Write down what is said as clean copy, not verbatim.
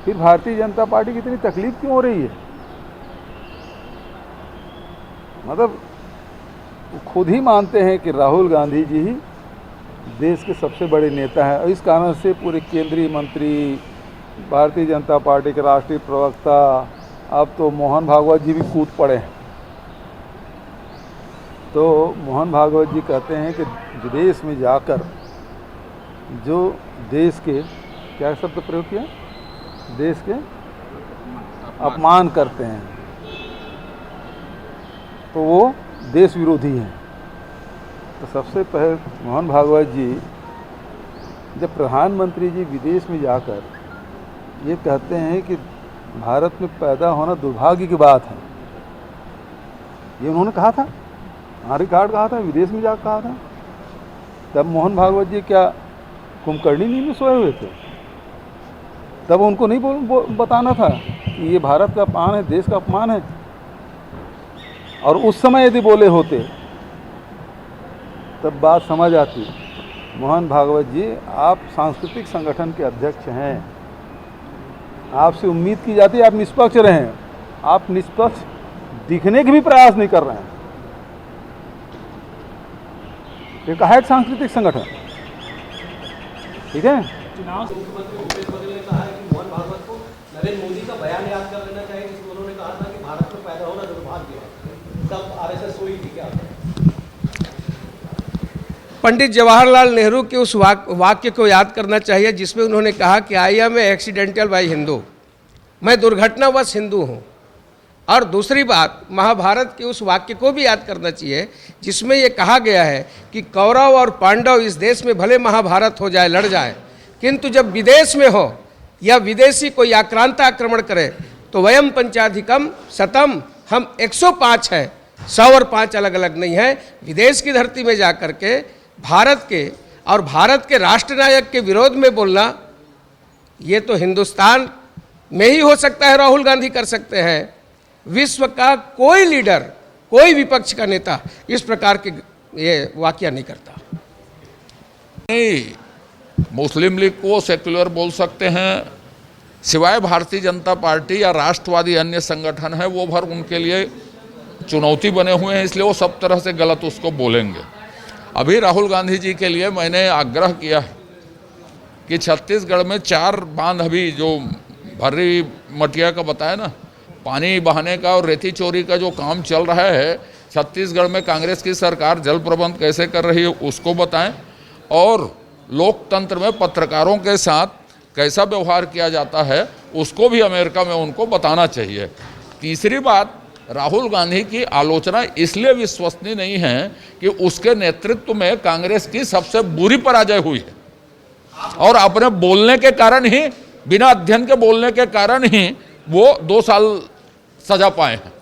फिर भारतीय जनता पार्टी की इतनी तकलीफ क्यों हो रही है? मतलब वो खुद ही मानते हैं कि राहुल गांधी जी ही देश के सबसे बड़े नेता हैं, और इस कारण से पूरे केंद्रीय मंत्री, भारतीय जनता पार्टी के राष्ट्रीय प्रवक्ता, अब तो मोहन भागवत जी भी कूद पड़े हैं। तो मोहन भागवत जी कहते हैं कि विदेश में जाकर जो देश के, क्या शब्द प्रयोग किया, देश के अपमान करते हैं, तो वो देश विरोधी हैं। तो सबसे पहले मोहन भागवत जी, जब प्रधानमंत्री जी विदेश में जाकर ये कहते हैं कि भारत में पैदा होना दुर्भाग्य की बात है, ये उन्होंने कहा था, रिकॉर्ड कहा था, विदेश में जाकर कहा था। तब मोहन भागवत जी क्या कुंभकर्णी नींद में सोए हुए थे? तब उनको नहीं बताना था कि ये भारत का अपमान है, देश का अपमान है? और उस समय यदि बोले होते तब बात समझ आती। मोहन भागवत जी, आप सांस्कृतिक संगठन के अध्यक्ष हैं, आपसे उम्मीद की जाती है आप निष्पक्ष रहें। आप निष्पक्ष दिखने के भी प्रयास नहीं कर रहे हैं। एक है सांस्कृतिक संगठन, ठीक है। चुनाव से मुख्यमंत्री भूपेश बघेल ने कहा है कि मोहन भागवत को नरेंद्र मोदी का बयान याद कर लेना चाहिए, जिसमें उन्होंने कहा था कि भारत में पैदा होना दुर्भाग्य है। तब आरएसएस हुई थी क्या? पंडित जवाहरलाल नेहरू के उस वाक्य को याद करना चाहिए जिसमें उन्होंने कहा कि I am a accidental by Hindu, मैं दुर्घटनावश हिंदू हूँ। और दूसरी बात, महाभारत के उस वाक्य को भी याद करना चाहिए जिसमें ये कहा गया है कि कौरव और पांडव इस देश में भले महाभारत हो जाए, लड़ जाए, किंतु जब विदेश में हो या विदेशी कोई आक्रांत आक्रमण करे तो वयम पंचाधिकम शतम, हम 105 हैं, 100 और 5 अलग अलग नहीं है। विदेश की धरती में जा कर के भारत के और भारत के राष्ट्रनायक के विरोध में बोलना, ये तो हिंदुस्तान में ही हो सकता है, राहुल गांधी कर सकते हैं। विश्व का कोई लीडर, कोई विपक्ष का नेता इस प्रकार के ये वाकया नहीं करता। नहीं, मुस्लिम लीग को सेक्युलर बोल सकते हैं, सिवाय भारतीय जनता पार्टी या राष्ट्रवादी अन्य संगठन है वो भर उनके लिए चुनौती बने हुए हैं, इसलिए वो सब तरह से गलत उसको बोलेंगे। अभी राहुल गांधी जी के लिए मैंने आग्रह किया है कि छत्तीसगढ़ में 4 बांध, अभी जो भर्री मटिया का बताया ना, पानी बहाने का और रेती चोरी का जो काम चल रहा है छत्तीसगढ़ में, कांग्रेस की सरकार जल प्रबंध कैसे कर रही है उसको बताएं, और लोकतंत्र में पत्रकारों के साथ कैसा व्यवहार किया जाता है उसको भी अमेरिका में उनको बताना चाहिए। तीसरी बात, राहुल गांधी की आलोचना इसलिए विश्वसनीय नहीं है कि उसके नेतृत्व में कांग्रेस की सबसे बुरी पराजय हुई है, और अपने बोलने के कारण ही, बिना अध्ययन के बोलने के कारण ही वो 2 साल सजा पाए हैं।